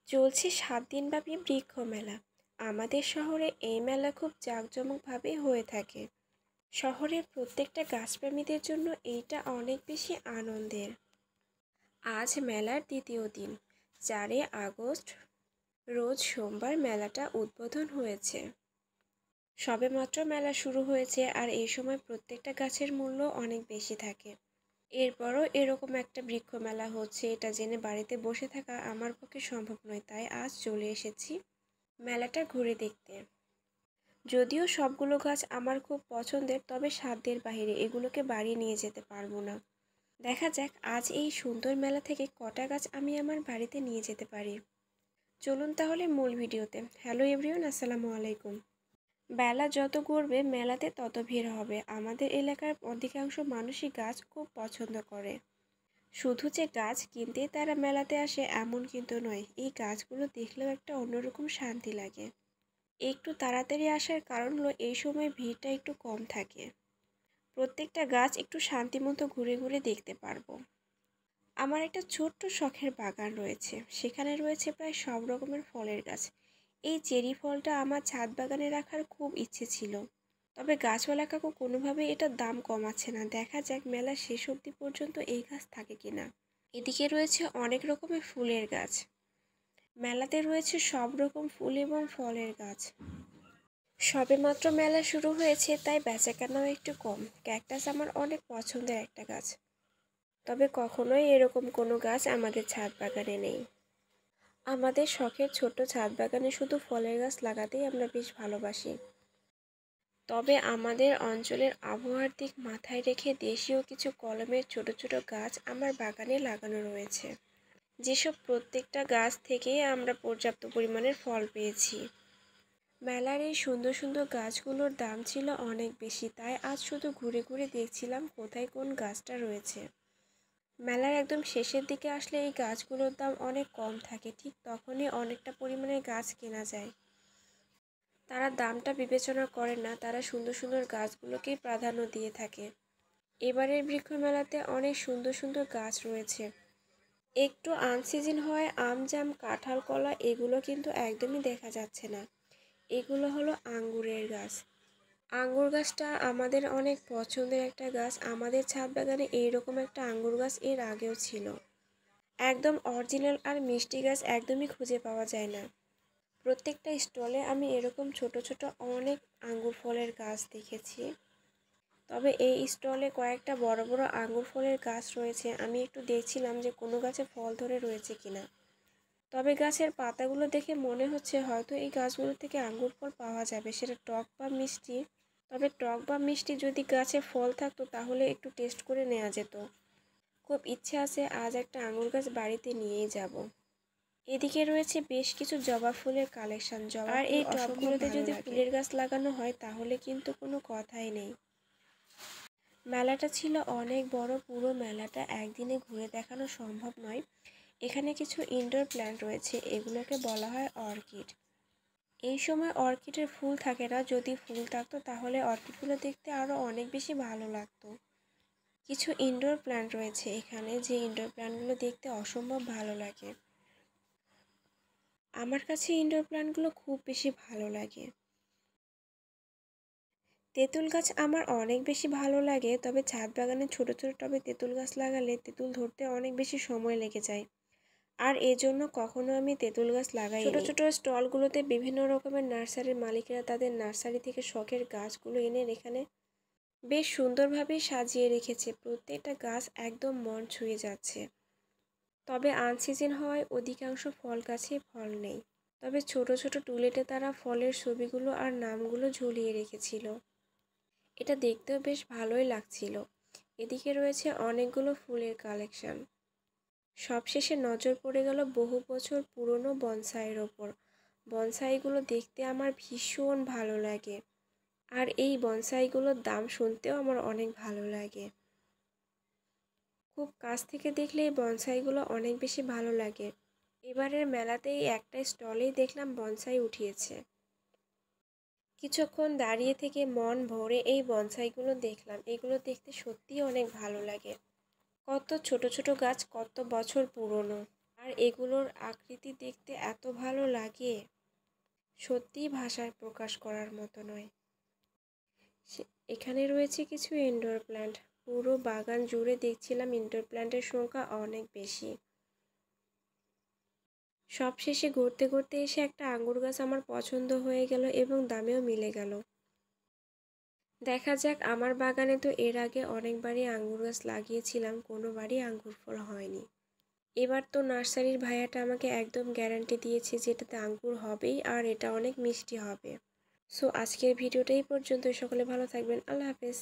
চলছে ৭ দিনব্যাপী বৃক্ষ মেলা। আমাদের শহরে এই মেলা খুব জাঁকজমকভাবে হয়ে থাকে। শহরের প্রত্যেকটা গাছপ্রেমীদের জন্য এইটা অনেক বেশি আনন্দের। আজ মেলার দ্বিতীয় দিন, ৪ আগস্ট, রোজ সোমবার মেলাটা উদ্বোধন হয়েছে। সবেমাত্র মেলা শুরু হয়েছে আর এই সময় প্রত্যেকটা গাছের মূল্য অনেক বেশি থাকে। এরপরও এরকম একটা বৃক্ষ মেলা হচ্ছে এটা জেনে বাড়িতে বসে থাকা আমার পক্ষে সম্ভব নয়, তাই আজ চলে এসেছি মেলাটা ঘুরে দেখতে। যদিও সবগুলো গাছ আমার খুব পছন্দের, তবে সাধ্যের বাইরে এগুলোকে বাড়ি নিয়ে যেতে পারবো না। দেখা যাক আজ এই সুন্দর মেলা থেকে কটা গাছ আমি আমার বাড়িতে নিয়ে যেতে পারি। চলুন তাহলে মূল ভিডিওতে। হ্যালো এভরিওয়ান, আসসালামু আলাইকুম। বেলা যত গড়বে মেলাতে তত ভিড় হবে। আমাদের এলাকার অধিকাংশ মানুষই গাছ খুব পছন্দ করে। শুধু যে গাছ কিনতেই তারা মেলাতে আসে এমন কিন্তু নয়, এই গাছগুলো দেখলেও একটা অন্যরকম শান্তি লাগে। একটু তাড়াতাড়ি আসার কারণ হলো এই সময় ভিড়টা একটু কম থাকে। প্রত্যেকটা গাছ একটু শান্তিমতো ঘুরে ঘুরে দেখতে পারবো। আমার একটা ছোট্ট শখের বাগান রয়েছে, সেখানে রয়েছে প্রায় সব রকমের ফলের গাছ। এই চেরি ফলটা আমার ছাদ বাগানে রাখার খুব ইচ্ছে ছিল, তবে গাছওয়ালা কাকু কোনোভাবেই এটার দাম কমাচ্ছে না। দেখা যাক মেলা শেষ অবধি পর্যন্ত এই গাছ থাকে কিনা। এদিকে রয়েছে অনেক রকমের ফুলের গাছ। মেলাতে রয়েছে সব রকম ফুল এবং ফলের গাছ। সবেমাত্র মেলা শুরু হয়েছে, তাই বেচাকেনাও একটু কম। ক্যাকটাস আমার অনেক পছন্দের একটা গাছ, তবে কখনোই এরকম কোনো গাছ আমাদের ছাদ বাগানে নেই। আমাদের শখের ছোট্ট ছাদ বাগানে শুধু ফলের গাছ লাগাতেই আমরা বেশ ভালোবাসি। তবে আমাদের অঞ্চলের আবহাওয়ার দিক মাথায় রেখে দেশীয় কিছু কলমের ছোট ছোট গাছ আমার বাগানে লাগানো রয়েছে, যেসব প্রত্যেকটা গাছ থেকেই আমরা পর্যাপ্ত পরিমাণের ফল পেয়েছি। মেলার এই সুন্দর সুন্দর গাছগুলোর দাম ছিল অনেক বেশি, তাই আজ শুধু ঘুরে ঘুরে দেখছিলাম কোথায় কোন গাছটা রয়েছে। মেলার একদম শেষের দিকে আসলে এই গাছগুলোর দাম অনেক কম থাকে, ঠিক তখনই অনেকটা পরিমাণে গাছ কেনা যায়। তারা দামটা বিবেচনা করে না, তারা সুন্দর সুন্দর গাছগুলোকেই প্রাধান্য দিয়ে থাকে। এবারের বৃক্ষ মেলাতে অনেক সুন্দর সুন্দর গাছ রয়েছে। একটু আনসিজন হয় আম, জাম, কাঁঠাল, কলা এগুলো কিন্তু একদমই দেখা যাচ্ছে না। এগুলো হলো আঙ্গুরের গাছ। আঙ্গুর গাছটা আমাদের অনেক পছন্দের একটা গাছ। আমাদের ছাদ বাগানে এইরকম একটা আঙ্গুর গাছ এর আগেও ছিল। একদম অরিজিনাল আর মিষ্টি গাছ একদমই খুঁজে পাওয়া যায় না। প্রত্যেকটা স্টলে আমি এরকম ছোট ছোট অনেক আঙ্গুর ফলের গাছ দেখেছি, তবে এই স্টলে কয়েকটা বড় বড় আঙ্গুর ফলের গাছ রয়েছে। আমি একটু দেখছিলাম যে কোনো গাছে ফল ধরে রয়েছে কিনা। তবে গাছের পাতাগুলো দেখে মনে হচ্ছে হয়তো এই গাছগুলো থেকে আঙ্গুর ফল পাওয়া যাবে, সেটা টক বা মিষ্টি। তবে টক বা মিষ্টি যদি গাছে ফল থাকতো তাহলে একটু টেস্ট করে নেওয়া যেত। খুব ইচ্ছে আছে আজ একটা আঙ্গুর গাছ বাড়িতে নিয়েই যাব। এদিকে রয়েছে বেশ কিছু জবা ফুলের কালেকশন। আর এই টবগুলোতে যদি ফুলের গাছ লাগানো হয় তাহলে কিন্তু কোনো কথাই নেই। মেলাটা ছিল অনেক বড়, পুরো মেলাটা একদিনে ঘুরে দেখানো সম্ভব নয়। এখানে কিছু ইনডোর প্ল্যান্ট রয়েছে, এগুলোকে বলা হয় অর্কিড। এই সময় অর্কিডের ফুল থাকে না, যদি ফুল থাকতো তাহলে অর্কিডগুলো দেখতে আরও অনেক বেশি ভালো লাগতো। কিছু ইনডোর প্ল্যান্ট রয়েছে এখানে, যে ইনডোর প্ল্যান্টগুলো দেখতে অসম্ভব ভালো লাগে। আমার কাছে ইনডোর প্ল্যান্টগুলো খুব বেশি ভালো লাগে। তেঁতুল গাছ আমার অনেক বেশি ভালো লাগে, তবে ছাদ বাগানে ছোট ছোট টবে তেঁতুল গাছ লাগালে তেঁতুল ধরতে অনেক বেশি সময় লেগে যায়, আর এজন্য কখনো আমি তেঁতুল গাছ লাগাই। ছোট ছোট স্টলগুলোতে বিভিন্ন রকমের নার্সারির মালিকেরা তাদের নার্সারি থেকে শখের গাছগুলো এনে এখানে বেশ সুন্দরভাবে সাজিয়ে রেখেছে। প্রত্যেকটা গাছ একদম মন ছুঁয়ে যাচ্ছে। তবে আনসিজন হওয়ায় অধিকাংশ ফল গাছে ফল নেই, তবে ছোট ছোট টুলেটে তারা ফলের ছবিগুলো আর নামগুলো ঝুলিয়ে রেখেছিল। এটা দেখতেও বেশ ভালোই লাগছিল। এদিকে রয়েছে অনেকগুলো ফুলের কালেকশন। সবশেষে নজর পড়ে গেল বহু বছর পুরনো বনসাইয়ের ওপর। বনসাইগুলো দেখতে আমার ভীষণ ভালো লাগে, আর এই বনসাইগুলোর দাম শুনতেও আমার অনেক ভালো লাগে। খুব কাছ থেকে দেখলে এই বনসাইগুলো অনেক বেশি ভালো লাগে। এবারের মেলাতেই একটা স্টলেই দেখলাম বনসাই উঠিয়েছে। কিছুক্ষণ দাঁড়িয়ে থেকে মন ভরে এই বনসাইগুলো দেখলাম। এগুলো দেখতে সত্যিই অনেক ভালো লাগে। কত ছোট ছোট গাছ, কত বছর পুরনো। আর আর এগুলোর আকৃতি দেখতে এত ভালো লাগে, সত্যিই ভাষায় প্রকাশ করার মতো নয়। এখানে রয়েছে কিছু ইনডোর প্ল্যান্ট। পুরো বাগান জুড়ে দেখছিলাম ইনডোর প্ল্যান্টের সংখ্যা অনেক বেশি। সবশেষে ঘুরতে ঘুরতে এসে একটা আঙ্গুর গাছ আমার পছন্দ হয়ে গেল এবং দামেও মিলে গেল। দেখা যাক, আমার বাগানে তো এর আগে অনেকবারই আঙ্গুর গাছ লাগিয়েছিলাম, কোনোবারই আঙ্গুর ফল হয়নি। এবার তো নার্সারির ভাইয়াটা আমাকে একদম গ্যারান্টি দিয়েছে যে এটাতে আঙ্গুর হবেই আর এটা অনেক মিষ্টি হবে। সো আজকের ভিডিওটা এই পর্যন্ত। সকলে ভালো থাকবেন। আল্লাহ হাফেজ।